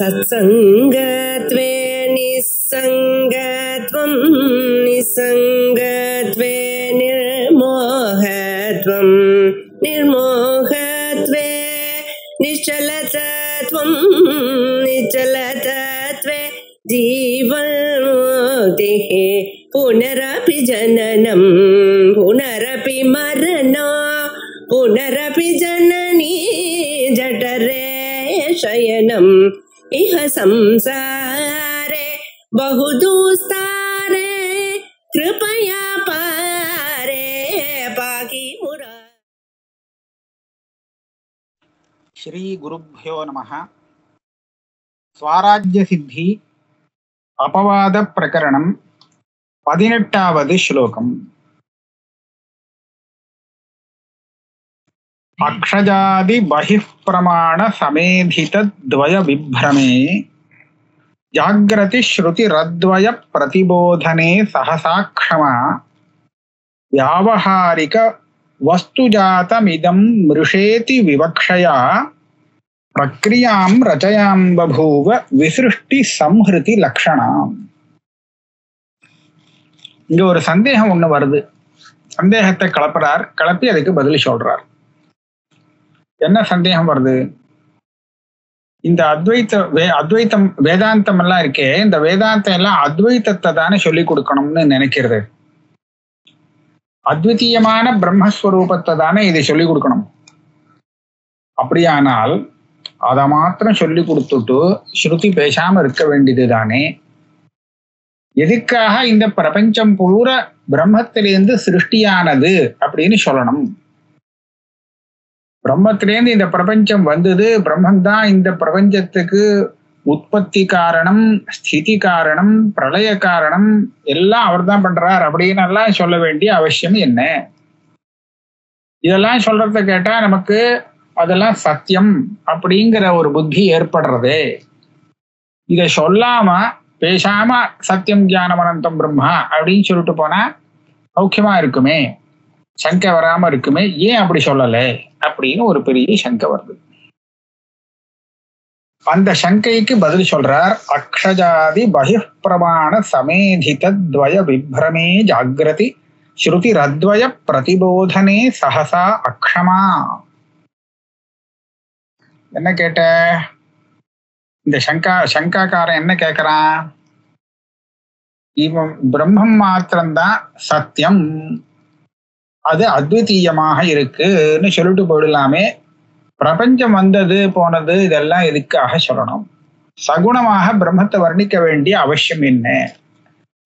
सत्संगत्वे निस्संगत्वं निस्संगत्वे निर्मोहत्वं निर्मोहत्वे निश्चलतत्वं निश्चलतत्वे जीवन्मुक्तिः पुनरपि जननं पुनरपि मरणं पुनरपि जननी जठरे शयनम् इह संसारे बहुदुस्तारे कृपया पारे पाहि मुरा। श्री गुरुभ्यो नमः। स्वाराज्य सिद्धि अपवाद प्रकरणं 18வது श्लोकम्। अक्षजादि बहिः प्रमाण समेधित द्वय विभ्रमे जाग्रति श्रुति रद्वय प्रतिबोधने सहसा क्षमा व्यावहारिक वस्तुजातमिदं मृषेति विवक्षया प्रक्रियां रचयां बभूव विसृष्टि संहृति लक्षणाम्। இங்க ஒரு சந்தேகம் ஒண்ணு வருது. சந்தேகத்தை கிளப்பி அதுக்கு பதில் சொல்றார். என்ன சந்தேகம் வருது? இந்த அத்வைத்தம் வேதாந்தம் எல்லாம் இருக்கே, இந்த வேதாந்தம் எல்லாம் அத்வைத்தத்தை தானே சொல்லி கொடுக்கணும்னு நினைக்கிறது. அத்விதீயமான பிரம்மஸ்வரூபத்தை தானே இதை சொல்லி கொடுக்கணும். அப்படியானால் அதை மாத்திரம் சொல்லி கொடுத்துட்டு ஸ்ருதி பேசாம இருக்க வேண்டியது தானே. எதுக்காக இந்த பிரபஞ்சம் பூரா பிரம்மத்திலேருந்து சிருஷ்டியானது அப்படின்னு சொல்லணும்? பிரம்மத்திலேருந்து இந்த பிரபஞ்சம் வந்தது, பிரம்மந்தான் இந்த பிரபஞ்சத்துக்கு உற்பத்தி காரணம், ஸ்திதி காரணம், பிரளய காரணம், எல்லாம் அவர் தான் பண்றார் அப்படின்னு எல்லாம் சொல்ல வேண்டிய அவசியம் என்ன? இதெல்லாம் சொல்றத கேட்டா நமக்கு அதெல்லாம் சத்தியம் அப்படிங்கிற ஒரு புத்தி ஏற்படுறது. இதை சொல்லாம பேசாம சத்தியம் ஞானம் அனந்தம் பிரம்மா அப்படின்னு சொல்லிட்டு போனா சௌக்கியமா இருக்குமே, சங்கை வராம இருக்குமே, ஏன் அப்படி சொல்லல அப்படின்னு ஒரு பெரிய சங்கை வருது. அந்த சங்கைக்கு பதில் சொல்றார். அக்ஷஜாதி பகிர் பிரமாண சமேதித துவய விப்ரமே ஜாகிரதி ஸ்ருதி ரத்வய பிரதிபோதனே சஹசா அக்ஷமா. என்ன கேட்ட? இந்த சங்காக்காரன் என்ன கேட்கிறான்? இவன் பிரம்மம் மாத்திரம்தான் சத்தியம், அது அத்விதீயமாக இருக்குன்னு சொல்லிட்டு போயிடலாமே. பிரபஞ்சம் வந்தது போனது இதெல்லாம் எதுக்காக சொல்லணும்? சகுணமாக பிரம்மத்தை வர்ணிக்க வேண்டிய அவசியம் என்ன?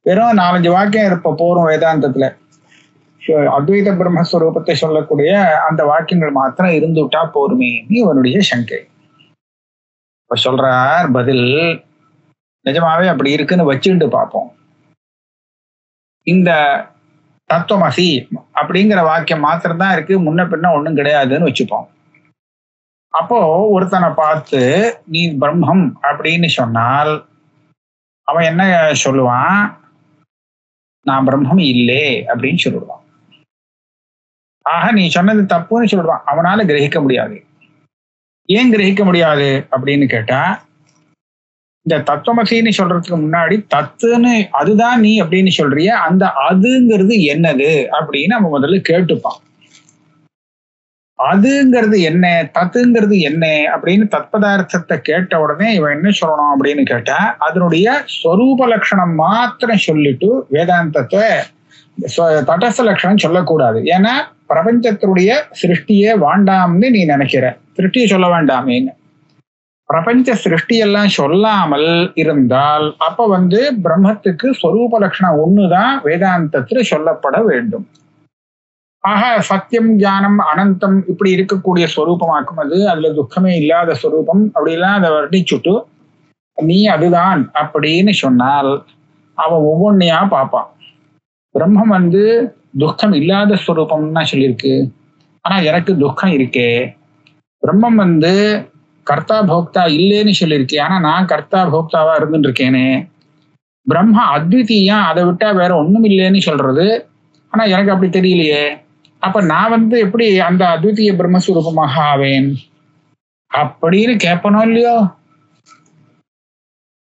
வெறும் 4-5 வாக்கியம் இருப்ப போறோம் வேதாந்தத்துல. அத்வைத பிரம்மஸ்வரூபத்தை சொல்லக்கூடிய அந்த வாக்கியங்கள் மாத்திரம் இருந்துட்டா போருமே இவனுடைய சங்கை. இப்ப சொல்றார் பதில். நிஜமாவே அப்படி இருக்குன்னு வச்சுட்டு பார்ப்போம். இந்த தத்துவமசி அப்படிங்கிற வாக்கியம் மாத்திரம்தான் இருக்கு, முன்ன பின்ன ஒண்ணும் கிடையாதுன்னு வச்சுப்போம். அப்போ ஒருத்தனை பார்த்து நீ பிரம்மம் அப்படின்னு சொன்னால் அவன் என்ன சொல்லுவான்? நான் பிரம்மம் இல்லை அப்படின்னு சொல்லிடுவான். ஆக நீ சொன்னது தப்புன்னு சொல்லிடுவான். அவனால கிரகிக்க முடியாது. ஏன் கிரகிக்க முடியாது அப்படின்னு கேட்டா, இந்த தத்துவமசின்னு சொல்றதுக்கு முன்னாடி தத்துன்னு அதுதான் நீ அப்படின்னு சொல்றிய, அந்த அதுங்கிறது என்னது அப்படின்னு நம்ம முதல்ல கேட்டுப்பான். அதுங்கிறது என்ன, தத்துங்கிறது என்ன அப்படின்னு தத்பதார்த்தத்தை கேட்ட உடனே இவன் என்ன சொல்லணும் அப்படின்னு கேட்டா, அதனுடைய ஸ்வரூப லட்சணம் மாத்திரம் சொல்லிட்டு வேதாந்தத்தை தடஸ்த லட்சணம் சொல்லக்கூடாது. ஏன்னா பிரபஞ்சத்தினுடைய சிருஷ்டியே வேண்டாம்னு நீ நினைக்கிற, சிருஷ்டியை சொல்ல வேண்டாமேன்னு. பிரபஞ்ச சிருஷ்டியெல்லாம் சொல்லாமல் இருந்தால் அப்ப பிரம்மத்துக்கு ஸ்வரூப லட்சணம் ஒண்ணுதான் வேதாந்தத்துல சொல்லப்பட வேண்டும். ஆக சத்தியம் ஞானம் அனந்தம் இப்படி இருக்கக்கூடிய ஸ்வரூபமாக்கும் அது, அதுல துக்கமே இல்லாத ஸ்வரூபம் அப்படிலாம் அதை வர்ணிச்சுட்டு நீ அதுதான் அப்படின்னு சொன்னால் அவன் ஒவ்வொன்னையா பார்ப்பான். பிரம்மம் துக்கம் இல்லாத ஸ்வரூபம்னா சொல்லியிருக்கு, ஆனா எனக்கு துக்கம் இருக்கே. பிரம்மம் கர்த்தா போக்தா இல்லைன்னு சொல்லியிருக்கேன், ஆனா நான் கர்த்தா போக்தாவா இருந்துட்டு இருக்கேனே. பிரம்மா அத்விதீயா, அதை விட்டா வேற ஒண்ணும் இல்லைன்னு சொல்றது, ஆனா எனக்கு அப்படி தெரியலையே. அப்ப நான் எப்படி அந்த அத்விதீய பிரம்மஸ்வரூபமாக ஆவேன் அப்படின்னு கேட்பனும் இல்லையோ?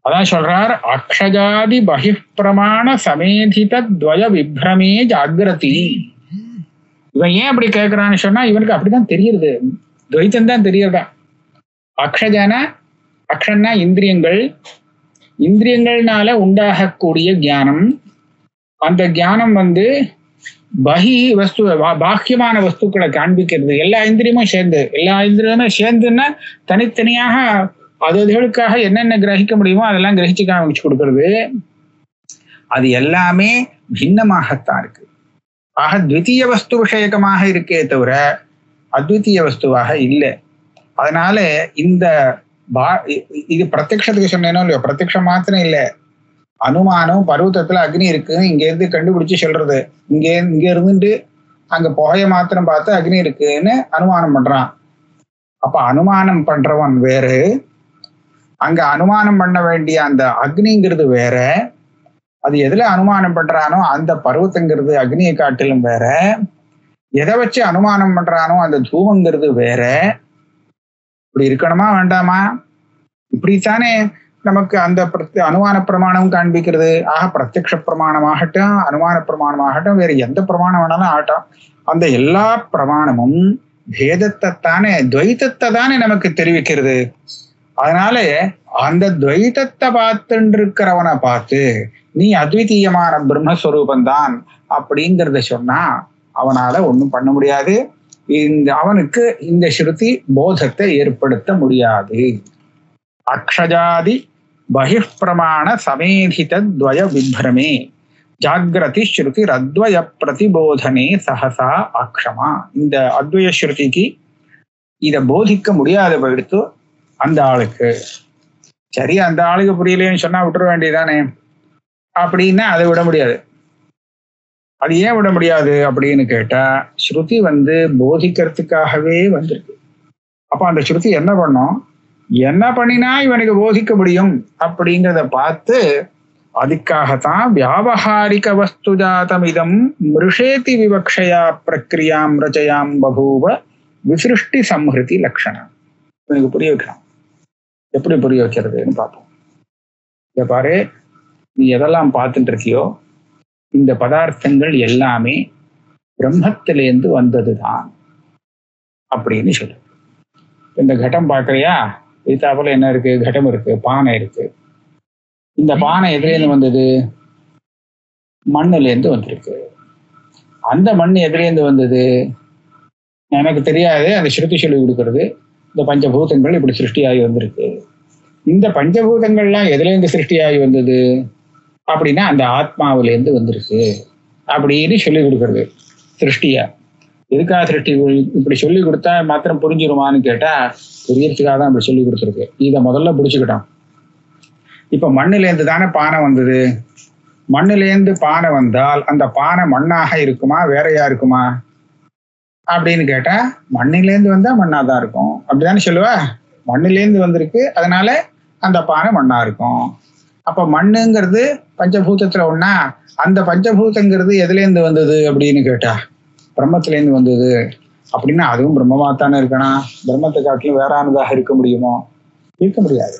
அதான் சொல்றார், அக்ஷஜாதி பகிப்பிரமாண சமேதித துவய விப்ரமே ஜாகிரதி. இவன் ஏன் அப்படி கேட்கிறான்னு சொன்னா, இவனுக்கு அப்படிதான் தெரியுது, துவைத்தம் தான் தெரியறதா. அக்ஷன்னா இந்திரியங்கள், இந்திரியங்கள்னால உண்டாகக்கூடிய ஞானம். அந்த ஞானம் பகி வஸ்து, பாக்கியமான வஸ்துக்களை காண்பிக்கிறது. எல்லா இந்திரியமுமே சேர்ந்துன்னா தனித்தனியாக அதுகளுக்காக என்னென்ன கிரகிக்க முடியுமோ அதெல்லாம் கிரகிச்சு காமிச்சு கொடுக்கறது. அது எல்லாமே பின்னமாகத்தான் இருக்கு. ஆக த்விதீய வஸ்து விஷயகமாக இருக்கே தவிர அத்விதீய வஸ்துவாக இல்லை. அதனால இது பிரத்யக்ஷத்துக்கு சொன்னேனோ இல்லையோ, பிரத்யக்ஷம் மாத்திரம் இல்லை, அனுமானம் பர்வதத்துல அக்னி இருக்குன்னு இங்க இருந்து கண்டுபிடிச்சு சொல்றது. இங்க இருந்துட்டு அங்க புகைய மாத்திரம் பார்த்து அக்னி இருக்குன்னு அனுமானம் பண்றான். அப்ப அனுமானம் பண்றவன் வேறு, அங்க அனுமானம் பண்ண வேண்டிய அந்த அக்னிங்கிறது வேற. அது எதுல அனுமானம் பண்றானோ அந்த பருவத்துங்கிறது அக்னியை காட்டிலும் வேற. எதை வச்சு அனுமானம் பண்றானோ அந்த தூமங்கிறது வேற. இப்படி இருக்கணுமா வேண்டாமா? இப்படித்தானே நமக்கு அந்த அனுமான பிரமாணம் காண்பிக்கிறது. ஆக பிரத்யக்ஷ பிரமாணமாகட்டும், அனுமான பிரமாணமாகட்டும், வேற எந்த பிரமாணம் வேணாலும் ஆகட்டும், அந்த எல்லா பிரமாணமும் பேதத்தை தானே, துவைத்தத்தை தானே நமக்கு தெரிவிக்கிறது. அதனால அந்த துவைத்தத்தை பார்த்துட்டு இருக்கிறவனை பார்த்து நீ அத்விதீயமான பிரம்மஸ்வரூபந்தான் அப்படிங்கிறத சொன்னா அவனால ஒண்ணும் பண்ண முடியாது. அவனுக்கு இந்த ஸ்ருதி போதத்தை ஏற்படுத்த முடியாது. அக்ஷஜாதி பகிப்பிரமாண சமேதித துவய விப்ரமே ஜாகிரதி ஸ்ருதி ரத்வய பிரதிபோதனே சகசா அக்ஷமா. இந்த அத்வய ஸ்ருதிக்கு இதை போதிக்க முடியாத போயிடுத்து அந்த ஆளுக்கு. சரி, அந்த ஆளுக்கு புரியலேன்னு சொன்னா விட்டுற வேண்டியதானே அப்படின்னா அதை விட முடியாது. அது ஏன் விட முடியாது அப்படின்னு கேட்டா, ஸ்ருதி போதிக்கிறதுக்காகவே வந்திருக்கு. அப்ப அந்த ஸ்ருதி என்ன பண்ணும், என்ன பண்ணினா இவனுக்கு போதிக்க முடியும் அப்படிங்கிறத பார்த்து அதுக்காகத்தான் வியாவஹாரிக வஸ்து ஜாதமிதம் மிருஷேதி விவக்ஷயா பிரக்ரியாம் ரச்சயாம் பபூவ விசிருஷ்டி சம்ஹிருதி லட்சணம். இவனுக்கு புரிய வைக்கலாம். எப்படி புரிய வைக்கிறதுன்னு பார்ப்போம். இத பாரு, நீ எதெல்லாம் பார்த்துட்டு இருக்கியோ இந்த பதார்த்தங்கள் எல்லாமே பிரம்மத்திலேருந்து வந்ததுதான் அப்படின்னு சொல்லு. இந்த கட்டம் பார்க்கறியா, இதுதாப்புல என்ன இருக்கு, கட்டம் இருக்கு, பானை இருக்கு. இந்த பானை எதிலேருந்து வந்தது, மண்ணுலேருந்து வந்திருக்கு. அந்த மண் எதிலேருந்து வந்தது எனக்கு தெரியாது, அந்த ஸ்ருதி சொல்லி கொடுக்கறது. இந்த பஞ்சபூதங்கள் இப்படி சிருஷ்டியாகி வந்திருக்கு. இந்த பஞ்சபூதங்கள்லாம் எதுலேருந்து சிருஷ்டியாகி வந்தது அப்படின்னா அந்த ஆத்மாவிலேருந்து வந்திருக்கு அப்படின்னு சொல்லி கொடுக்கறது சிருஷ்டியா. எதுக்காக சிருஷ்டி இப்படி சொல்லி கொடுத்தா மாத்திரம் புரிஞ்சிருமான்னு கேட்டா, புரியறதுக்காக தான் இப்படி சொல்லி கொடுத்துருக்கு. இதை முதல்ல புடிச்சுக்கிட்டோம். இப்ப மண்ணிலேருந்து தானே பானை வந்தது. மண்ணிலேருந்து பானை வந்தால் அந்த பானை மண்ணாக இருக்குமா வேறையா இருக்குமா அப்படின்னு கேட்டா, மண்ணிலேருந்து வந்தா மண்ணாதான் இருக்கும் அப்படிதானே சொல்லுவா. மண்ணிலேருந்து வந்திருக்கு, அதனால அந்த பானை மண்ணா இருக்கும். அப்ப மண்ணுங்கிறது பஞ்சபூதத்துல ஒண்ணா, அந்த பஞ்சபூதங்கிறது எதுலேருந்து வந்தது அப்படின்னு கேட்டா பிரம்மத்திலேருந்து வந்தது அப்படின்னா அதுவும் பிரம்மமாத்தானே இருக்கணும். பிரம்மத்தை காட்டிலும் வேறானதாக இருக்க முடியுமோ? இருக்க முடியாது.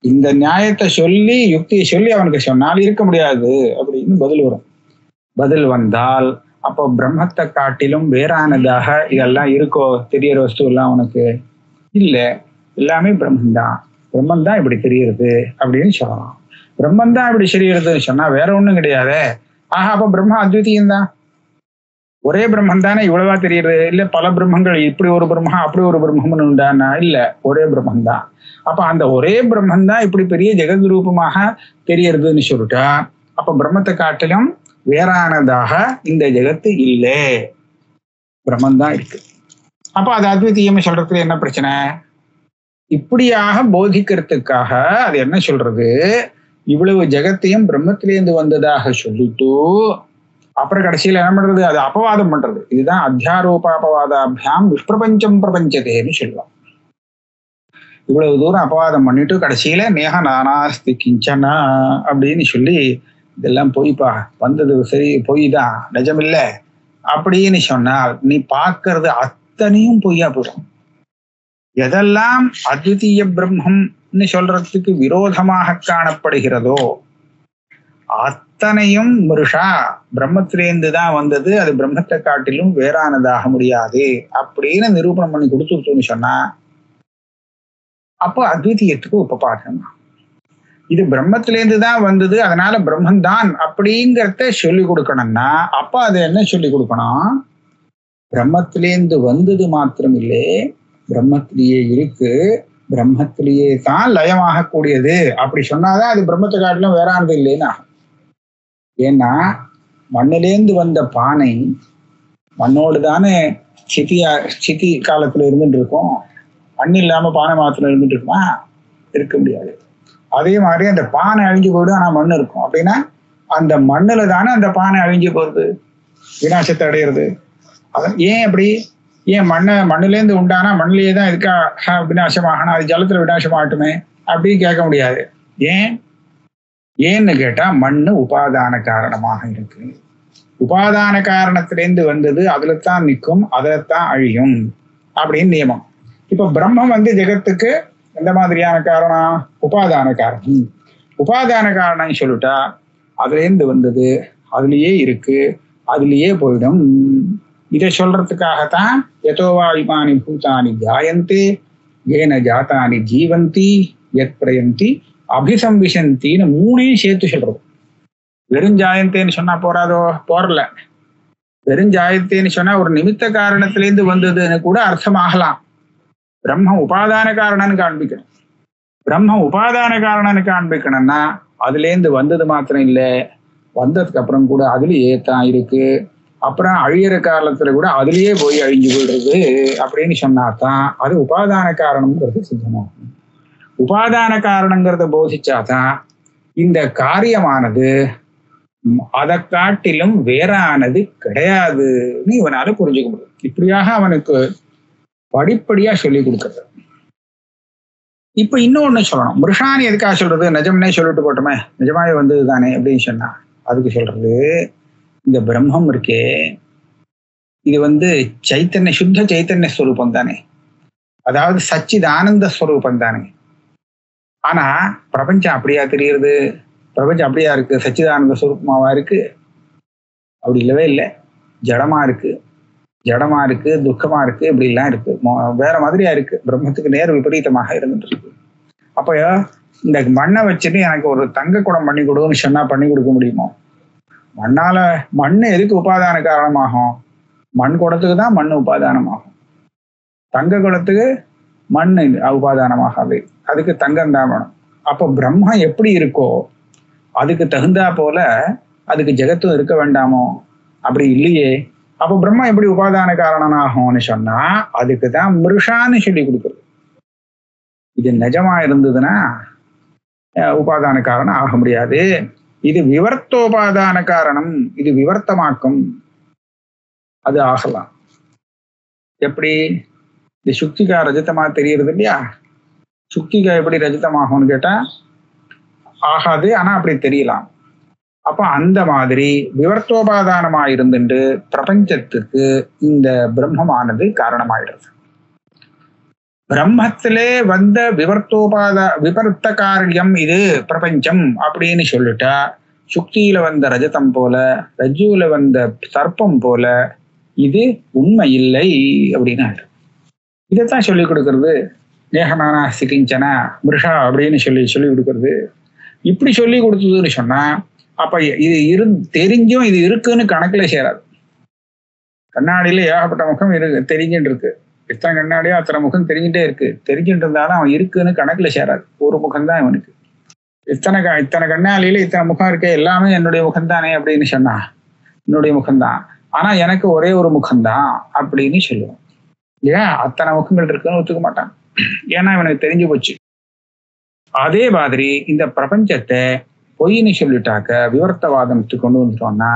இந்த நியாயத்தை சொல்லி யுக்தியை சொல்லி அவனுக்கு சொன்னால் இருக்க முடியாது அப்படின்னு பதில் வரும். பதில் வந்தால் அப்போ பிரம்மத்தை காட்டிலும் வேறானதாக இதெல்லாம் இருக்கோ, தெரியற வஸ்து எல்லாம் உனக்கு இல்லை, எல்லாமே பிரம்மந்தான், பிரம்மந்தான் இப்படி தெரியுறது அப்படின்னு சொல்லலாம். பிரம்மந்தான் இப்படி தெரியறதுன்னு சொன்னா வேற ஒண்ணும் கிடையாது. ஆஹா, அப்ப பிரம்மா அத்விதீயம் தான், ஒரே பிரம்மன் தானே இவ்வளவா தெரியுது. இல்ல பல பிரம்மங்கள், இப்படி ஒரு பிரம்மா அப்படி ஒரு பிரம்மன் உண்டானா? இல்ல, ஒரே பிரம்மன் தான். அப்ப அந்த ஒரே பிரம்மன் தான் இப்படி பெரிய ஜெகத் ரூபமாக தெரியறதுன்னு சொல்லிட்டா, அப்ப பிரம்மத்தை காட்டிலும் வேறானதாக இந்த ஜெகத்து இல்லை, பிரம்மன் தான் இருக்கு. அப்ப அது அத்விதீயம் சொல்றதுல என்ன பிரச்சனை? இப்படியாக போதிக்கிறதுக்காக அது என்ன சொல்றது, இவ்வளவு ஜெகத்தையும் பிரம்மத்திலேருந்து வந்ததாக சொல்லிட்டு அப்புறம் கடைசியில என்ன பண்றது, அது அபவாதம் பண்றது. இதுதான் அத்தியாரோபாபவாதாபியாம் விஷ்பிரபஞ்சம் பிரபஞ்சதேன்னு சொல்லுவான். இவ்வளவு தூரம் அபவாதம் பண்ணிட்டு கடைசியில நேஹ நானாஸ்தி கிஞ்சனா அப்படின்னு சொல்லி இதெல்லாம் பொய்ப்பா, வந்தது சரி பொய் தான், நிஜமில்ல அப்படின்னு சொன்னால் நீ பார்க்கறது அத்தனையும் பொய்யா போயிடும். எதெல்லாம் அத்விதீய பிரம்மம் சொல்றதுக்கு விரோதமாக காணப்படுகிறதோ அத்தனையும் மிருஷா பிரம்மத்திலேருந்து தான் வந்தது, அது பிரம்மத்தை காட்டிலும் வேறானதாக முடியாது அப்படின்னு நிரூபணம் பண்ணி கொடுத்துருச்சோன்னு சொன்னா அப்போ அத்விதீயத்துக்கு உபபாதம். இது பிரம்மத்திலேருந்து தான் வந்தது, அதனால பிரம்மன் தான் அப்படிங்கிறத சொல்லி கொடுக்கணும்னா அப்ப அது என்ன சொல்லி கொடுக்கணும்? பிரம்மத்திலேருந்து வந்தது மாத்திரம் இல்லை, பிரம்மத்திலேயே இருக்கு, பிரம்மத்திலேயே தான் லயமாக கூடியது. அப்படி சொன்னாதான் அது பிரம்மத்தை காட்டிலும் வேறானது இல்லைன்னா. ஏன்னா மண்ணிலேந்து வந்த பானை மண்ணோடு தானே சித்தி காலத்துல இருந்துட்டு இருக்கோம். மண் இல்லாம பானை மாத்திரம் இருந்துட்டு இருக்குமா? இருக்க முடியாது. அதே மாதிரி அந்த பானை அழிஞ்சு போயிடும், ஆனா மண் இருக்கும். அப்படின்னா அந்த மண்ணுல தானே அந்த பானை அழிஞ்சு போறது, விநாசத்தை அடையிறது. ஏன் அப்படி? ஏன் மண்ணிலேருந்து உண்டானா மண்ணிலேயே தான் இருக்கா விநாசமாகணும், அது ஜலத்துல விநாசமாகட்டுமே அப்படின்னு கேட்க முடியாது. ஏன்னு கேட்டா மண்ணு உபாதான காரணமாக இருக்கு. உபாதான காரணத்திலேருந்து வந்தது, அதுல தான் நிற்கும், அதுல தான் அழியும் அப்படின்னு நியமம். இப்ப பிரம்மம் ஜெகத்துக்கு எந்த மாதிரியான காரணம்? உபாதான காரணம். உபாதான காரணம் சொல்லிட்டா அதுல இருந்து வந்தது அதுலயே இருக்கு, அதுலயே போயிடும். இதை சொல்றதுக்காகத்தான் யதோவா இமானி பூதானி ஜாயந்தே ஏன ஜாத்தானி ஜீவந்தி யத் பிரயந்தி அபிசம்பிசந்தின்னு மூணையும் சேர்த்து சொல்றது. வெறும் ஜாயந்தேன்னு சொன்னா போறல. வெறும் ஜாயத்தேன்னு சொன்னா ஒரு நிமித்த காரணத்திலேருந்து வந்ததுன்னு கூட அர்த்தம் ஆகலாம். பிரம்ம உபாதான காரணம்னு காண்பிக்கணும். பிரம்ம உபாதான காரணம்னு காண்பிக்கணும்னா அதுலேருந்து வந்தது மாத்திரம் இல்லை, வந்ததுக்கு அப்புறம் கூட அதுலயே தான் இருக்கு, அப்புறம் அழியிற காலத்துல கூட அதுலயே போய் அழிஞ்சு போயிடுறது அப்படின்னு சொன்னாதான் அது உபாதான காரணம்ங்கிறது சித்தமாகும். உபாதான காரணங்கிறத போதிச்சாதான் இந்த காரியமானது அதை காட்டிலும் வேறானது கிடையாதுன்னு இவனால புரிஞ்சுக்க முடியும். இப்படியாக அவனுக்கு படிப்படியா சொல்லி கொடுக்கறது. இப்ப இன்னொன்னு சொல்லணும். மிருஷானி எதுக்காக சொல்றது? நிஜம்னே சொல்லிட்டு போட்டோமே, நிஜமாவே வந்தது தானே அப்படின்னு சொன்னா அதுக்கு சொல்றது, இந்த பிரம்மம் இருக்கே இது சைத்தன்ய சுத்த சைத்தன்ய ஸ்வரூபம் தானே, அதாவது சச்சிதானந்த ஸ்வரூபம் தானே. ஆனா பிரபஞ்சம் அப்படியா தெரியுது? பிரபஞ்சம் அப்படியா இருக்கு? சச்சிதானந்த ஸ்வரூபமாவா இருக்கு? அப்படி இல்லவே இல்லை. ஜடமா இருக்கு, துக்கமா இருக்கு, இப்படி எல்லாம் இருக்கு, வேற மாதிரியா இருக்கு. பிரம்மத்துக்கு நேர் விபரீதமாக இருந்துட்டு இருக்கு. அப்ப இந்த மண்ணை வச்சுட்டு எனக்கு ஒரு தங்க குடம் பண்ணி கொடுன்னு சொன்னா பண்ணி கொடுக்க முடியுமோ? மண்ணு எதுக்கு உபாதான காரணமாகும்? மண் குடத்துக்கு தான் மண் உபாதானமாகும். தங்க குடத்துக்கு மண் உபாதானமாகாது, அதுக்கு தங்கம் தான் வேணும். அப்போ பிரம்மம் எப்படி இருக்கோ அதுக்கு தகுந்தா போல அதுக்கு ஜெகத்தும் இருக்க வேண்டாமோ? அப்படி இல்லையே. அப்போ பிரம்மம் எப்படி உபாதான காரணம் ஆகும்னு சொன்னா அதுக்கு தான் மிருஷான்னு சொல்லி கொடுக்குறது. இது நிஜமா இருந்ததுன்னா உபாதான காரணம் ஆக முடியாது. இது விவர்த்தோபாதான காரணம், இது விவர்த்தமாக்கும், அது ஆகலாம். எப்படி? இந்த சுக்திகா ரஜிதமா தெரியறது இல்லையா? சுக்திகா எப்படி ரஜிதமாகும்னு கேட்டா ஆகாது, ஆனா அப்படி தெரியலாம். அப்ப அந்த மாதிரி விவர்த்தோபாதானமா இருந்துட்டு பிரபஞ்சத்துக்கு இந்த பிரம்மமானது காரணமாயிடுறது. பிரம்மத்திலே வந்த விபர்த்த காரியம் இது பிரபஞ்சம் அப்படின்னு சொல்லிட்டா சுக்தியில வந்த ரஜதம் போல, ரஜுல வந்த சர்ப்பம் போல இது உண்மை இல்லை அப்படின்னு ஆயிடும். இதைத்தான் சொல்லி கொடுக்கறது நேகனானா சிகிஞ்சனா மிருஷா அப்படின்னு சொல்லி கொடுக்கறது. இப்படி சொல்லி கொடுத்ததுன்னு சொன்னா அப்ப இது தெரிஞ்சும் இது இருக்குன்னு கணக்குல சேராது. கண்ணாடியில ஏகப்பட்ட முகம் தெரிஞ்சுட்டு இருக்கு, எத்தனை கண்ணாடியோ அத்தனை முகம் தெரிஞ்சுட்டே இருக்கு. தெரிஞ்சுட்டு இருந்தாலும் அவன் இருக்குன்னு கணக்குல சேராது. ஒரு முகம்தான் இவனுக்கு. இத்தனை கண்ணாடியில இத்தனை முகம் இருக்கு, எல்லாமே என்னுடைய முகம்தானே அப்படின்னு சொன்னா என்னுடைய முகம்தான், ஆனா எனக்கு ஒரே ஒரு முகம்தான் அப்படின்னு சொல்லுவான். ஏன் அத்தனை முகங்கள் இருக்குன்னு ஒத்துக்க மாட்டான், ஏன்னா இவனுக்கு தெரிஞ்சு போச்சு. அதே மாதிரி இந்த பிரபஞ்சத்தை பொய்ன்னு சொல்லிட்டாக்க விவர்த்தவாதத்துக்கு கொண்டு வந்துட்டோம்னா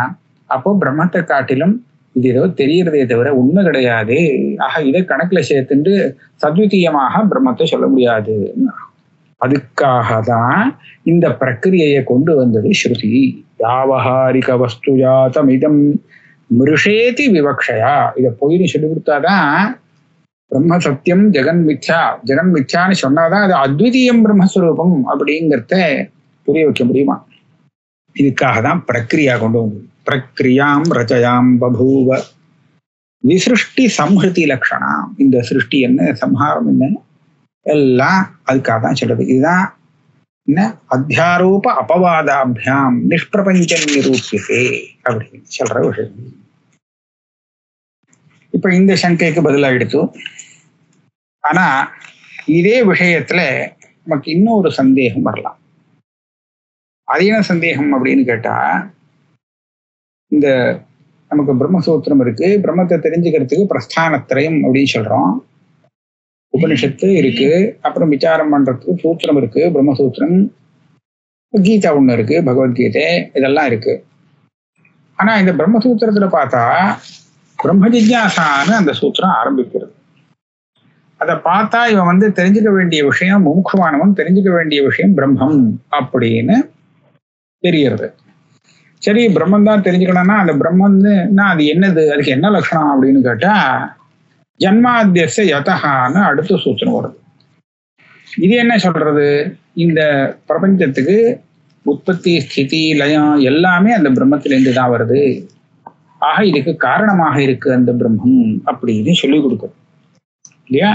அப்போ பிரம்மத்தை காட்டிலும் இது ஏதோ தெரியறதே தவிர உண்மை கிடையாது. ஆக இதை கணக்குல சேர்த்துட்டு சத்விதீயமாக பிரம்மத்தை சொல்ல முடியாது. அதுக்காக தான் இந்த பிரக்கிரியையை கொண்டு வந்தது ஸ்ருதி. வியாவஹாரிக வஸ்து ஜாதம் இதம் மிருஷேதி விவக்ஷயா. இதை பொய்னு சொல்லி கொடுத்தாதான் பிரம்ம சத்தியம் ஜெகன் மித்யா, ஜெகன் மித்யான்னு சொன்னாதான் அது அத்விதீயம் பிரம்மஸ்வரூபம் அப்படிங்கிறத புரிய வைக்க முடியுமா? இதுக்காக தான் பிரக்ரியா கொண்டு வந்தது. பிரக்ரியாம் ரச்சயாம் பபூவ விசிருஷ்டி சம்ஹிருதி லட்சணா. இந்த சிருஷ்டி என்ன, சம்ஹாரம் என்ன, எல்லாம் அதுக்காக தான் சொல்றது. இதுதான் என்ன, அத்தியாரோப அபவாதாபியாம் நிஷ்பிரபஞ்சம் நிரூபியதே அப்படின்னு சொல்ற விஷயம். இப்ப இந்த சங்கைக்கு பதிலாயிடுத்து. ஆனா இதே விஷயத்துல நமக்கு இன்னொரு சந்தேகம் வரலாம். அது என்ன சந்தேகம் அப்படின்னு கேட்டா, இந்த நமக்கு பிரம்மசூத்திரம் இருக்கு, பிரம்மத்தை தெரிஞ்சுக்கிறதுக்கு பிரஸ்தானத்திரயம் அப்படின்னு சொல்றோம், உபனிஷத்து இருக்கு, அப்புறம் விசாரம் பண்றதுக்கு சூத்திரம் இருக்கு, பிரம்மசூத்திரம், கீதா ஒண்ணு இருக்கு, பகவத்கீதை, இதெல்லாம் இருக்கு. ஆனா இந்த பிரம்மசூத்திரத்துல பார்த்தா பிரம்ம ஜிக்ஞாசான்னு அந்த சூத்திரம் ஆரம்பிக்கிறது. அதை பார்த்தா இவன் தெரிஞ்சுக்க வேண்டிய விஷயம், முமுட்சுவானவன் தெரிஞ்சுக்க வேண்டிய விஷயம் பிரம்மம் அப்படின்னு தெரியறது. சரி, பிரம்மன் தான் தெரிஞ்சுக்கணும்னா அந்த பிரம்மன்னா அது என்னது, அதுக்கு என்ன லட்சணம் அப்படின்னு கேட்டா, ஜன்மாத்தியஸ்ய யதஹான்னு அடுத்த சூத்திரம் வருது. இது என்ன சொல்றது, இந்த பிரபஞ்சத்துக்கு உற்பத்தி ஸ்திதி லயம் எல்லாமே அந்த பிரம்மத்திலேருந்து தான் வருது, ஆக இதுக்கு காரணமாக இருக்கு அந்த பிரம்மம் அப்படின்னு சொல்லி கொடுக்குறது இல்லையா?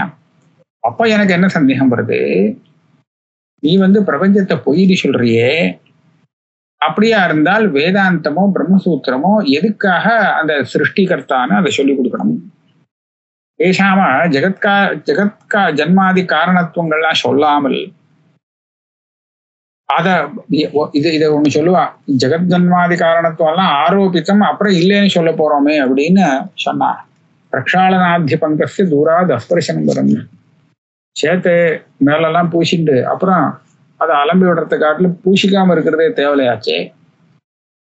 அப்ப எனக்கு என்ன சந்தேகம் வருது, நீ பிரபஞ்சத்தை பொய்னு சொல்றியே, அப்படியா இருந்தால் வேதாந்தமோ பிரம்மசூத்திரமோ எதுக்காக அந்த சிருஷ்டிகர்த்தான்னு அதை சொல்லி கொடுக்கணும்? பேசாம ஜெகத்கா ஜன்மாதி காரணத்துவங்கள்லாம் சொல்லாமல் இதை ஒண்ணு சொல்லுவா, ஜெகத் ஜன்மாதி காரணத்துவம் எல்லாம் ஆரோபித்தம், அப்புறம் இல்லைன்னு சொல்ல போறோமே அப்படின்னு சொன்னா. பிரக்ஷாளனாத்திய பங்கस्य தூராத் அஸ்பர்ஷனம் வரும். சேத்து மேலெல்லாம் பூசிட்டு அப்புறம் அதை அலம்பி விடுறத காட்டிலும் பூசிக்காம இருக்கிறதே தேவையாச்சே.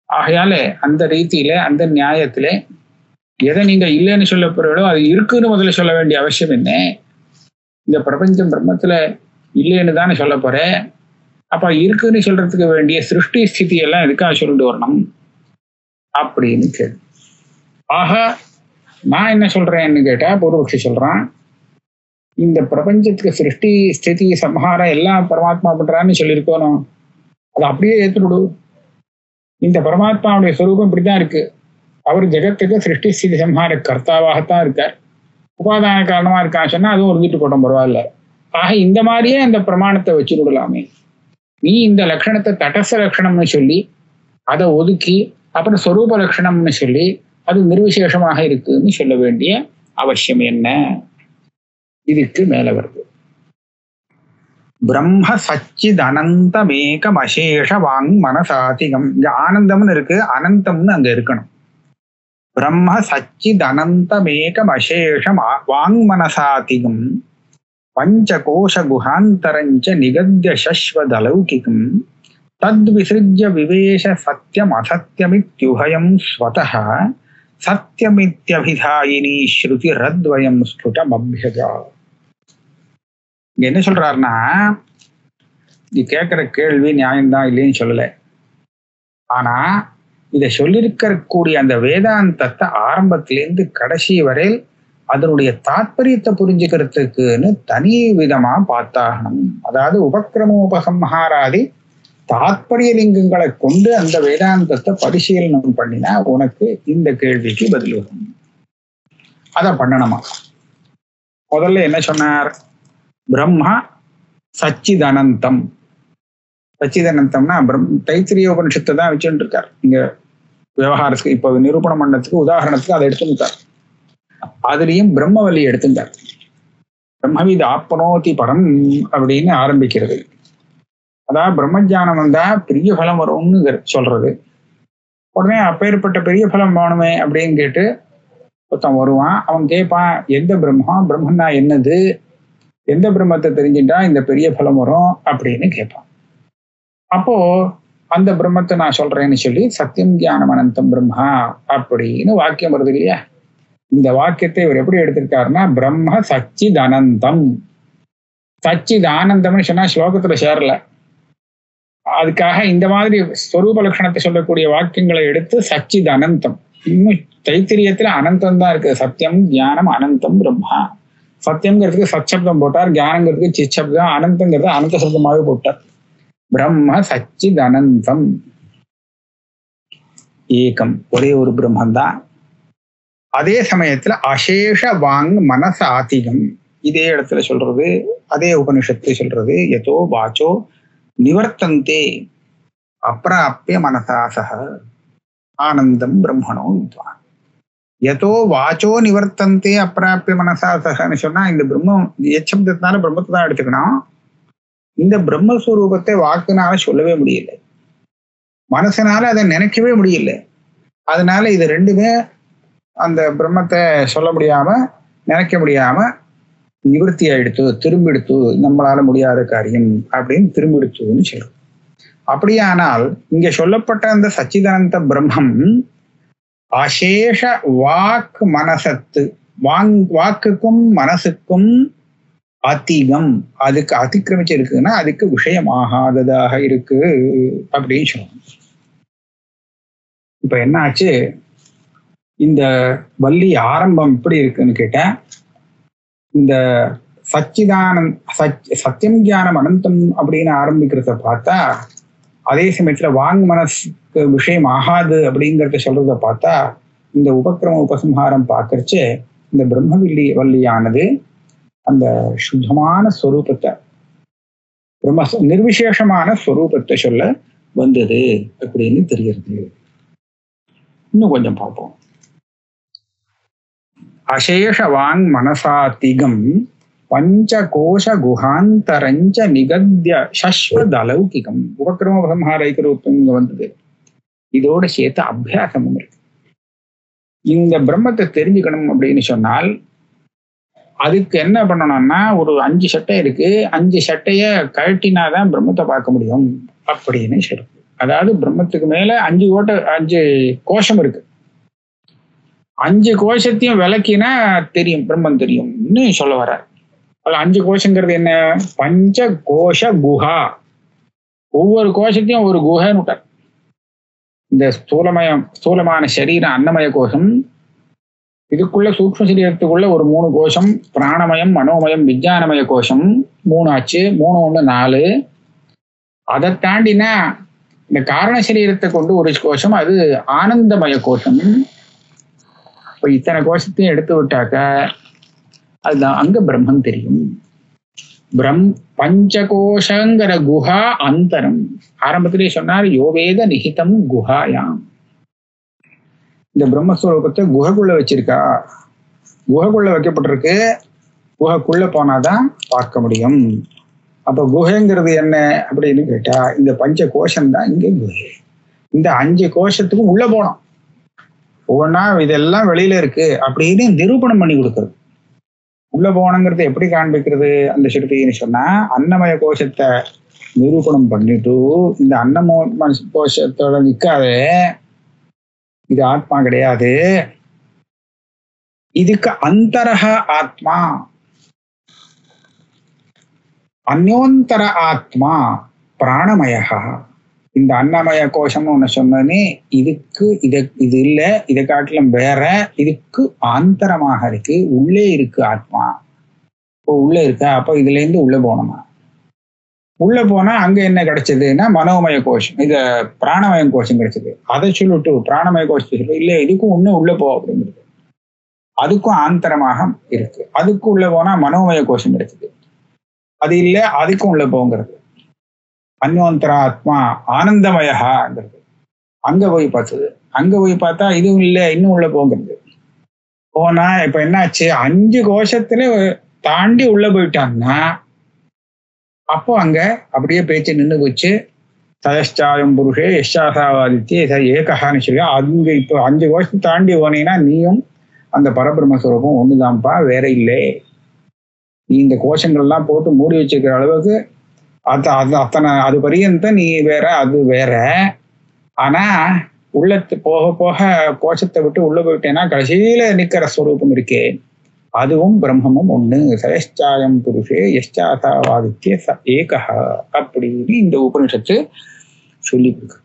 ஆகையாலே அந்த ரீதியில அந்த நியாயத்திலே எதை நீங்க இல்லைன்னு சொல்ல போறீங்களோ அது இருக்குன்னு முதல்ல சொல்ல வேண்டிய அவசியம் என்ன? இந்த பிரபஞ்சம் பிரம்மத்துல இல்லைன்னு தானே சொல்ல போறேன். அப்ப இருக்குன்னு சொல்றதுக்கு வேண்டிய சிருஷ்டி ஸ்திதி எல்லாம் எதுக்காக சொல்லிட்டு வரணும் அப்படின்னு கேள்வி. ஆக நான் என்ன சொல்றேன்னு கேட்டா, பூர்வபக்ஷி சொல்றான், இந்த பிரபஞ்சத்துக்கு சிருஷ்டி ஸ்திதி சம்ஹாரம் எல்லாம் பரமாத்மா பண்றான்னு சொல்லியிருக்கணும், அதை அப்படியே ஏற்றுடு. இந்த பரமாத்மாவுடைய ஸ்வரூபம் இப்படித்தான் இருக்கு, அவர் ஜெகத்துக்கு சிருஷ்டி ஸ்திதி சம்ஹார கர்த்தாவாகத்தான் இருக்கார், உபாதான காரணமா இருக்கான்னு சொன்னா அதுவும் இருந்துட்டு போட்டோம், பரவாயில்ல. ஆக இந்த மாதிரியே அந்த பிரமாணத்தை வச்சு விடலாமே. நீ இந்த லட்சணத்தை தடஸ்த லட்சணம்னு சொல்லி அதை ஒதுக்கி அப்புறம் ஸ்வரூப லட்சணம்னு சொல்லி அது நிர்விசேஷமாக இருக்குன்னு சொல்ல வேண்டிய அவசியம் என்ன? இதுக்கு மேல வருது, பிரம்ம சச்சித் அனந்தமேகம் அசேஷ வாங் மனசாதிகம். இங்க ஆனந்தம்னு இருக்கு, அனந்தம்னு அங்க இருக்கணும். பிரம்ம சச்சித் அனந்தமேகம் அசேஷம் வாங் மனசாதிகம் பஞ்சகோஷ குஹாந்தரஞ்ச நிகத்ய சஸ்வதலௌகிகம் தத் விசிருஜ்ய விவேஷ சத்யம் அசத்யமித்யுபயம் ஸ்வதஹ சத்யமித்யபிதாயினி ஸ்ருதி ரத்வயம் ஸ்புடம் அப்யஜா. இங்க என்ன சொல்றாருன்னா, நீ கேட்கிற கேள்வி நியாயம்தான், இல்லைன்னு சொல்லல. ஆனா இதை சொல்லியிருக்கக்கூடிய அந்த வேதாந்தத்தை ஆரம்பத்திலேருந்து கடைசி வரையில் அதனுடைய தாத்பரியத்தை புரிஞ்சுக்கிறதுக்குன்னு தனி விதமா பார்த்தாகணும். அதாவது உபக்கிரமோபசம்ஹாராதி தாத்பரிய லிங்கங்களை கொண்டு அந்த வேதாந்தத்தை பரிசீலனம் பண்ணினா உனக்கு இந்த கேள்விக்கு பதில் வரும். அதை பண்ணணுமா? முதல்ல என்ன சொன்னார்? பிரம்மா சச்சிதனந்தம். சச்சிதனந்தம்னா தைத்திரிய உபனிஷத்தை தான் வச்சுட்டு இருக்கார் இங்க விவகாரத்துக்கு. இப்ப நிரூபணம் பண்ணதுக்கு உதாரணத்துக்கு அதை எடுத்துட்டார். அதுலயும் பிரம்மவல்லி எடுத்துட்டார். பிரம்மவித் ஆப்னோதி பரம் அப்படின்னு ஆரம்பிக்கிறது. அதாவது பிரம்மஜானம் வந்தா பெரிய பலம் வரும்னு சொல்றது. உடனே அப்பேற்பட்ட பெரிய பலம் வேணுமே அப்படின்னு கேட்டு ஒருத்தன் வருவான். அவன் கேட்பான், எந்த பிரம்மம், பிரம்மன்னா என்னது, எந்த பிரம்மத்தை தெரிஞ்சுட்டா இந்த பெரிய பலம் வரும் அப்படின்னு கேட்பான். அப்போ அந்த பிரம்மத்தை நான் சொல்றேன்னு சொல்லி சத்தியம் ஞானம் அனந்தம் பிரம்மா அப்படின்னு வாக்கியம் வருது இல்லையா? இந்த வாக்கியத்தை இவர் எப்படி எடுத்திருக்காருன்னா, பிரம்ம சச்சித் அனந்தம். சச்சித் ஆனந்தம்னு சொன்னா ஸ்லோகத்துல சேரல. அதுக்காக இந்த மாதிரி ஸ்வரூப லட்சணத்தை சொல்லக்கூடிய வாக்கியங்களை எடுத்து சச்சித் அனந்தம். இன்னும் தைத்திரியத்துல அனந்தம் தான் இருக்கு. சத்தியம் ஞானம் அனந்தம் பிரம்மா. சத்தியம்ங்கிறதுக்கு சச்சப்தம் போட்டார், ஞானங்கிறதுக்கு சிச்சப்தம், அனந்தங்கிறது அனந்த சப்தமாகவே போட்டார். பிரம்ம சச்சித் அனந்தம் ஏகம், ஒரே ஒரு பிரம்மந்தான். அதே சமயத்துல அசேஷ வாங் மனச ஆதிகம், இதே இடத்துல சொல்றது, அதே உபனிஷத்து சொல்றது, யதோ வாச்சோ நிவர்த்தந்தே அப்ராப்ய மனசாசக ஆனந்தம் பிரம்மணோ வித்வான். யதோ வாச்சோ நிவர்த்தந்தே அப்ராப்ய மனசாசகன்னு சொன்னா இந்த பிரம்மம் எச்சப்தத்தினால பிரம்மத்தை தான் எடுத்துக்கணும். இந்த பிரம்மஸ்வரூபத்தை வாக்குனால சொல்லவே முடியல, மனசனால அதை நினைக்கவே முடியல. அதனால இது ரெண்டுமே அந்த பிரம்மத்தை சொல்ல முடியாம நினைக்க முடியாம நிவர்த்தி ஆயிடுத்து, திரும்பிடுத்து, நம்மளால முடியாத காரியம் அப்படின்னு திரும்பிடுத்துன்னு சொல்றோம். அப்படியானால் இங்க சொல்லப்பட்ட அந்த சச்சிதானந்த பிரம்மம் அசேஷ வாக்கு மனசத்து, வாக்குக்கும் மனசுக்கும் அதிகம், அதுக்கு அதிக்கிரமிச்சு இருக்குன்னா அதுக்கு விஷயமாகாததாக இருக்கு அப்படின்னு சொல்லணும். இப்ப என்ன ஆச்சு, இந்த வள்ளி ஆரம்பம் எப்படி இருக்குன்னு கேட்டா, இந்த சத்தியம் ஞானம் அனந்தம் அப்படின்னு ஆரம்பிக்கிறத பார்த்தா, அதே சமயத்துல வாங் மனசுக்கு விஷயம் ஆகாது அப்படிங்கிறத சொல்றத பார்த்தா, இந்த உபக்கிரம உபசம்ஹாரம் பார்க்கறச்சு இந்த வள்ளியானது அந்த சுத்தமான ஸ்வரூபத்தை, ரொம்ப நிர்விசேஷமான ஸ்வரூபத்தை சொல்ல வந்தது அப்படின்னு தெரிகிறது. இன்னும் கொஞ்சம் பார்ப்போம். அசேஷ வாங் மனசாதிகம் பஞ்சகோஷ குஹாந்தரஞ்ச நிகத்ய சஸ்வதலௌகிகம், உபக்கிரம உபசம்ஹார ஐக்கியம் இங்க வந்தது. இதோட சேர்த்து அபியாசமும் இருக்கு. இந்த பிரம்மத்தை தெரிஞ்சுக்கணும் அப்படின்னு சொன்னால் அதுக்கு என்ன பண்ணணும்னா, ஒரு 5 சட்டை இருக்கு, 5 சட்டைய கழட்டினாதான் பிரம்மத்தை பார்க்க முடியும் அப்படின்னு சொல்லுது. அதாவது பிரம்மத்துக்கு மேல 5 கோஷம் இருக்கு, 5 கோஷத்தையும் விளக்கினா தெரியும், பிரம்மம் தெரியும்னு சொல்ல வர. அதுல 5 கோஷங்கிறது என்ன, பஞ்ச கோஷ குஹா, ஒவ்வொரு கோஷத்தையும் ஒரு குஹன்னு விட்டார். இந்த ஸ்தூலமான சரீரம் அன்னமய கோஷம், இதுக்குள்ள சூக்ஷ்ம சரீரத்துக்குள்ள ஒரு 3 கோஷம், பிராணமயம் மனோமயம் விஞ்ஞானமய கோஷம் 3 ஆச்சு, 3 1 4. அதை தாண்டினா இந்த காரண சரீரத்தை கொண்டு ஒரு கோஷம், அது ஆனந்தமய கோஷம். இப்போ இத்தனை கோஷத்தையும் எடுத்து விட்டாக்க அதுதான் அங்க பிரம்மம் தெரியும். பஞ்சகோஷங்கிற குஹா அந்தரம் ஆரம்பத்திலே சொன்னார், யோவேத நிகிதம் குஹாயாம். இந்த பிரம்மஸ்வரூபத்தை குஹைக்குள்ள வச்சிருக்கா, குஹைக்குள்ள வைக்கப்பட்டிருக்கு, குஹைக்குள்ள போனாதான் பார்க்க முடியும். அப்ப குஹைங்கிறது என்ன அப்படின்னு கேட்டா, இந்த 5 கோஷம் தான் இங்க குஹை. இந்த 5 கோஷத்துக்கும் உள்ள போனோம், ஒவ்வொன்னா இதெல்லாம் வெளியில இருக்கு அப்படின்னு நிரூபணம் பண்ணி கொடுக்கறது. உள்ள போனங்கிறது எப்படி காண்பிக்கிறது அந்த ஸ்ருதின்னு சொன்னா, அன்னமய கோஷத்தை நிரூபணம் பண்ணிட்டு இந்த அன்னமய கோஷத்தோட நிக்காது, இது ஆத்மா கிடையாது, இதுக்கு அந்தரஹ ஆத்மா, அந்யோந்தர ஆத்மா பிராணமயா. இந்த அன்னமய கோஷம்னு ஒண்ணு சொன்னே, இதுக்கு இது இல்ல, இதை காட்டிலும் வேற, இதுக்கு ஆந்தரமாக இருக்கு, உள்ளே இருக்கு ஆத்மா. இப்போ உள்ள இருக்க, அப்போ இதுல இருந்து உள்ள போனோமா, உள்ள போனா அங்க என்ன கிடைச்சதுன்னா மனோமய கோஷம், இது பிராணமய கோஷம் கிடைச்சது. அதை சொல்லிட்டு பிராணமய கோஷத்தை சொல்லு, இல்ல இதுக்கும் இன்னும் உள்ள போ அப்படிங்கிறது, அதுக்கும் ஆந்தரமாக இருக்கு. அதுக்கும் உள்ள போனா மனோமய கோஷம் கிடைச்சது, அது இல்ல அதுக்கும் உள்ள போங்கிறது. அந்யோந்தர ஆத்மா ஆனந்தமயங்கிறது அங்க போய் பார்த்தது. அங்க போய் பார்த்தா இதுவும் இல்லை, இன்னும் உள்ள போங்கிறது. போனா இப்ப என்னாச்சு, 5 கோஷத்துல தாண்டி உள்ள போயிட்டாங்கன்னா அப்போ அங்க அப்படியே பேச்சு நின்று போச்சு. சயஷ்டாயம் புருஷே யஷாசாவாதித்ய ஏகஹான்னு சொல்லி அங்க இப்போ 5 கோஷத்தை தாண்டி போனீங்கன்னா நீயும் அந்த பரபிரம்மஸ்வரூபம் ஒண்ணுதான்ப்பா, வேற இல்லை. நீ இந்த கோஷங்கள்லாம் போட்டு மூடி வச்சிருக்கிற அளவுக்கு அத்தனை அது பரியந்த நீ வேற, அது வேற. ஆனா உள்ளத்து போக போக கோஷத்தை விட்டு உள்ள போயிட்டேன்னா கடைசியில நிக்கிற ஸ்வரூபம் இருக்கே, அதுவும் பிரம்மமும் ஒண்ணு. சயஷ்டாயம் புருஷே யஷ்சாசாவாதித்ய ஏகஹ அப்படின்னு இந்த உபனிஷத்து சொல்லி கொடுக்கு.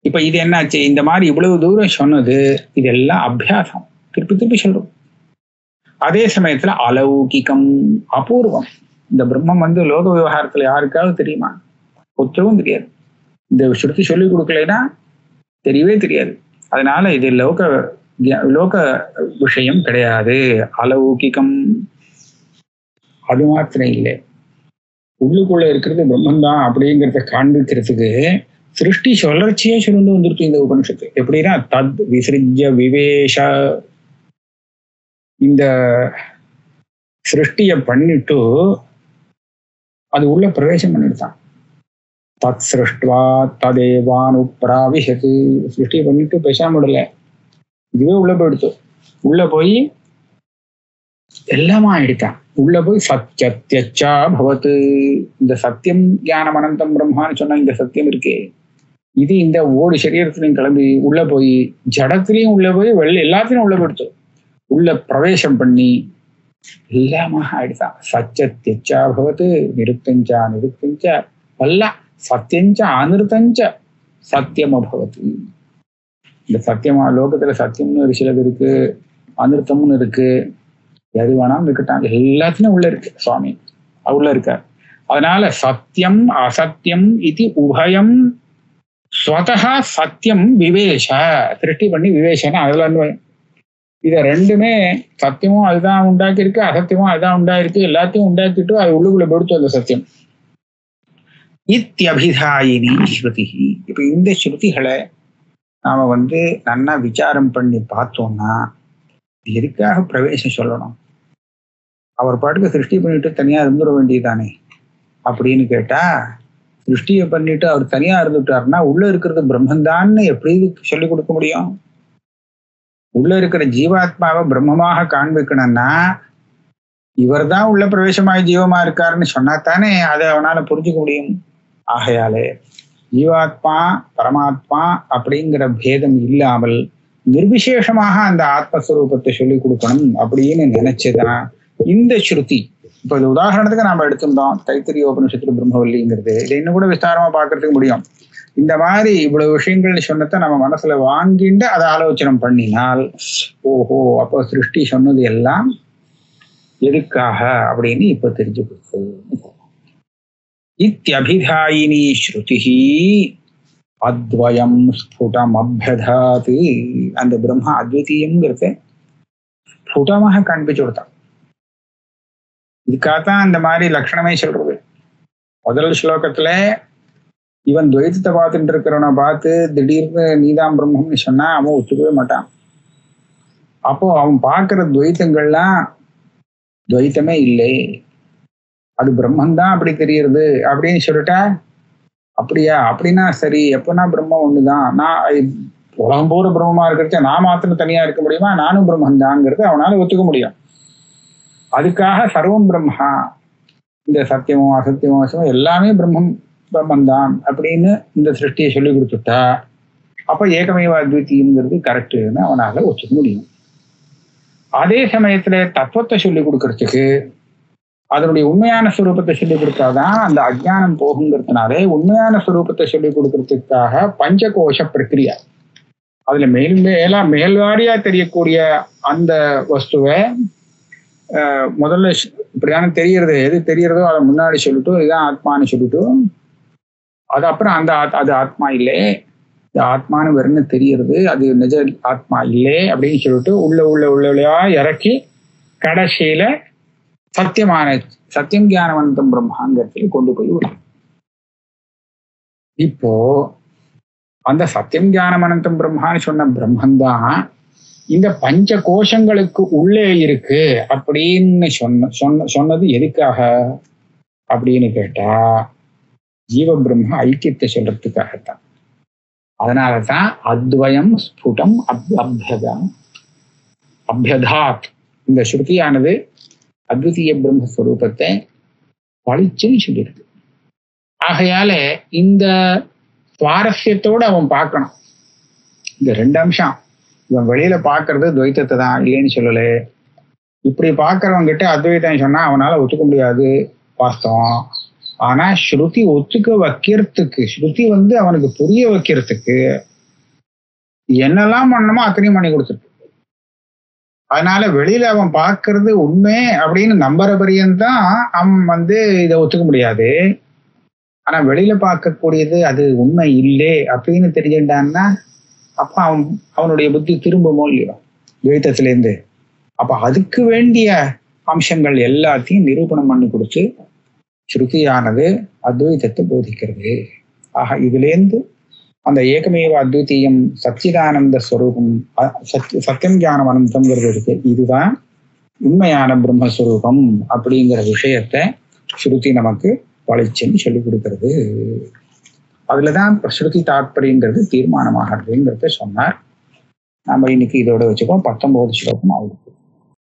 இப்ப இது என்னாச்சு, இந்த மாதிரி இவ்வளவு தூரம் சொன்னது இதெல்லாம் அபியாசம், திருப்பி திருப்பி சொல்றோம். அதே சமயத்துல அலௌகிகம், அபூர்வம். இந்த பிரம்மம் லோக விவகாரத்துல யாருக்காவது தெரியுமா? ஒத்தவும் தெரியாது. இந்த ஸ்ருதி சொல்லிக் கொடுக்கலைன்னா தெரியவே தெரியாது. அதனால இது லோக விஷயம் கிடையாது. அலௌகிகம். அது மாத்திரம் இல்லை, உள்ளுக்குள்ள இருக்கிறது பிரம்மந்தான் அப்படிங்கிறத காண்பிக்கிறதுக்கு சிருஷ்டி சுழற்சியே சொல்லிட்டு வந்துருக்கு இந்த உபனிஷத்து. எப்படின்னா தத் விசிறிஜ்ய விவேஷ, இந்த சிருஷ்டிய பண்ணிட்டு அது உள்ள பிரவேசம் பண்ணிடுதான். தத் சிருஷ்டுவா ததேவானு பிராவிஷத்து, சிருஷ்டியை பண்ணிட்டு பேசாம விடல, இதுவே உள்ள போயிடுத்து. உள்ள போய் எல்லாமா ஆயிடுத்தான். உள்ள போய் சத்யத்யச்சா பவத்து, இந்த சத்தியம் ஞானம் அனந்தம் பிரம்மான்னு சொன்னா இந்த சத்தியம் இருக்கே, இது இந்த ஓடு சரீரத்திலையும் கிளம்பி உள்ள போய் ஜடத்திலையும் உள்ள போய் எல்லாத்திலையும் உள்ள போயிடுத்து. உள்ள பிரவேசம் பண்ணி எல்லாமா ஆயிடுதான். சத்யத்யச்சா பவத்து நிருத்தஞ்சா நிருத்தஞ்ச வல்ல சத்தியஞ்ச அனிருத்தஞ்ச சத்தியம் அபவத்து. இந்த சத்தியமா லோகத்துல சத்தியம்னு ஒரு சிலது இருக்கு, அனிருத்தம்னு இருக்கு, எது வேணாலும் இருக்கட்டாங்க, எல்லாத்திலும் உள்ள இருக்கு சுவாமி, உள்ள இருக்கார். அதனால சத்தியம் அசத்தியம் இது உபயம் ஸ்வதஹா சத்தியம் விவேஷ, திருஷ்டி பண்ணி விவேஷனா அதுல இத ரெண்டுமே சத்தியமும் அதுதான் உண்டாக்கி இருக்கு, அசத்தியமும் அதுதான் உண்டாயிருக்கு, எல்லாத்தையும் உண்டாக்கிட்டு அது உள்ளுக்குள்ள கொடுத்து அந்த சத்தியம். இத்தியபிதாயினி ஸ்ருதி. இப்ப இந்த ஸ்ருதிகளை நாம நல்லா விசாரம் பண்ணி பார்த்தோம்னா எதுக்காக பிரவேசம் சொல்லணும்? அவர் பாட்டுக்கு சிருஷ்டி பண்ணிட்டு தனியா இருந்துட வேண்டியதானே அப்படின்னு கேட்டா, சிருஷ்டியை பண்ணிட்டு அவர் தனியா இருந்துட்டாருன்னா உள்ள இருக்கிறது பிரம்மந்தான்னு எப்படி சொல்லிக் கொடுக்க முடியும்? உள்ள இருக்கிற ஜீவாத்மாவை பிரம்மமாக காண்பிக்கணும்னா இவர் தான் உள்ள பிரவேசமாய் ஜீவமா இருக்காருன்னு சொன்னாத்தானே அதை அவனால புரிஞ்சுக்க முடியும். ஆகையாலே ஜீவாத்மா பரமாத்மா அப்படிங்கிற பேதம் இல்லாமல் நிர்விசேஷமாக அந்த ஆத்மஸ்வரூபத்தை சொல்லிக் கொடுக்கணும் அப்படின்னு நினைச்சுதான் இந்த ஸ்ருதி. இப்ப இது உதாரணத்துக்கு நாம எடுத்திருந்தோம் தைத்திரிய உபனிஷத்துல பிரம்மவல்லிங்கிறது. இதை இன்னும் கூட விஸ்தாரமா பார்க்கறதுக்கு முடியும். இந்த மாதிரி இவ்வளவு விஷயங்கள் சொன்னதை நம்ம மனசுல வாங்கிட்டு அதை ஆலோசனை பண்ணினால், ஓஹோ அப்போ சிருஷ்டி சொன்னது எல்லாம் எதுக்காக அப்படின்னு இப்ப தெரிஞ்சு கொடுத்து. இத்தியபிதாயினி ஸ்ருதி அத்வயம் ஸ்புடம் அபியதாது. அந்த பிரம்மா அத்விதீயம்ங்கிறத ஸ்புடமாக காண்பிச்சு கொடுத்தான். இதுக்காகத்தான் அந்த மாதிரி லட்சணமே சொல்றது. முதல் ஸ்லோகத்துல இவன் துவைத்தத்தை பார்த்துட்டு இருக்கிறவனை பார்த்து திடீர்னு நீதான் பிரம்மம்னு சொன்னா அவன் ஒத்துக்கவே மாட்டான். அப்போ அவன் பார்க்கிற துவைத்தங்கள்லாம் துவைத்தமே இல்லை, அது பிரம்மந்தான் அப்படி தெரியறது அப்படின்னு சொல்லிட்டா, அப்படியா அப்படின்னா சரி, எப்பன்னா பிரம்மம் ஒண்ணுதான், நான் உலகம் பூரா பிரம்மமா இருக்கிறச்ச நான் மாத்திரம் தனியா இருக்க முடியுமா? நானும் பிரம்மந்தாங்கிறது அவனால ஒத்துக்க முடியும். அதுக்காக சர்வம் பிரம்மா, இந்த சத்தியமோ அசத்தியமோ எல்லாமே பிரம்மந்தான் அப்படின்னு இந்த சிருஷ்டியை சொல்லி கொடுத்துட்டா அப்ப ஏகமேவ அத்விதீயம்ங்கிறது கரெக்டுன்னு அவனால ஒத்துக்க முடியும். அதே சமயத்துல தத்துவத்தை சொல்லி கொடுக்கறதுக்கு அதனுடைய உண்மையான ஸ்வரூபத்தை சொல்லி கொடுத்தாதான் அந்த அஜ்ஞானம் போகுங்கிறதுனாலே உண்மையான ஸ்வரூபத்தை சொல்லி கொடுக்கறதுக்காக பஞ்சகோஷ பிரக்கிரியா, அதுல மேல்வாரியா தெரியக்கூடிய அந்த வஸ்துவை முதல்ல இப்படியான தெரியறது, எது தெரியறதோ அதை முன்னாடி சொல்லிட்டு இதுதான் ஆத்மான்னு சொல்லிட்டு, அது அப்புறம் அது ஆத்மா இல்லை, இது ஆத்மானு வெறும்னு தெரியறது, அது நிஜ ஆத்மா இல்லை அப்படின்னு சொல்லிட்டு உள்ளா இறக்கி கடைசியில சத்தியம் ஞானவந்தம் பிரம்மாங்கிறதுல கொண்டு போய் விடும். இப்போ அந்த சத்தியம் ஞானவந்தம் பிரம்மான்னு சொன்ன பிரம்மந்தான் இந்த பஞ்ச கோஷங்களுக்கு உள்ளே இருக்கு அப்படின்னு சொன்னது எதுக்காக அப்படின்னு கேட்டா, ஜீவ பிரம்ம ஐக்கியத்தை சொல்றதுக்காகத்தான். அதனாலதான் அத்வயம் ஸ்புடம் அபியதாத் இந்த ஸ்ருதியானது அத்விதீய பிரம்மஸ்வரூபத்தை பளிச்சுன்னு சொல்லியிருக்கு. ஆகையால இந்த சுவாரஸ்யத்தோடு அவன் பார்க்கணும். இந்த ரெண்டு அம்சம், இவன் வெளியில பாக்குறது துவைத்தத்தை தான், இல்லைன்னு சொல்லல. இப்படி பாக்குறவங்க கிட்ட அத்வைத்தம் சொன்னா அவனால ஒத்துக்க முடியாது, வாஸ்தவம். ஆனா ஸ்ருதி ஒத்துக்க வைக்கிறதுக்கு, ஸ்ருதி அவனுக்கு புரிய வைக்கிறதுக்கு என்னெல்லாம் பண்ணணுமோ அத்தனையும் பண்ணி கொடுத்துருக்கு. அதனால வெளியில அவன் பார்க்கறது உண்மை அப்படின்னு நம்புற பரியந்தான் அவன் இதை ஒத்துக்க முடியாது. ஆனா வெளியில பார்க்கக்கூடியது அது உண்மை இல்லை அப்படின்னு தெரிஞ்சுட்டான்னா அப்ப அவனுடைய புத்தி திரும்பமோ இல்லையோ துவைத்தத்திலேருந்து. அப்ப அதுக்கு வேண்டிய அம்சங்கள் எல்லாத்தையும் நிரூபணம் பண்ணி கொடுத்து ஸ்ருதியானது அத்வைதத்தை போதிக்கிறது. ஆக இதுலேருந்து அந்த ஏகமேவ அத்விதீயம் சச்சிதானந்த ஸ்வரூபம் சத்தியம் ஞானம் அனந்தம்ங்கிறது இருக்கு. இதுதான் உண்மையான பிரம்மஸ்வரூபம் அப்படிங்கிற விஷயத்த ஸ்ருதி நமக்கு பளிச்சுன்னு சொல்லிக் கொடுக்கறது. அதுலதான் ஸ்ருதி தாத்பரியங்கிறது தீர்மானமாகிறதுங்கிறத சொன்னார். நம்ம இன்னைக்கு இதோட வச்சுக்கோம். 19 ஸ்லோகம் ஆகுது.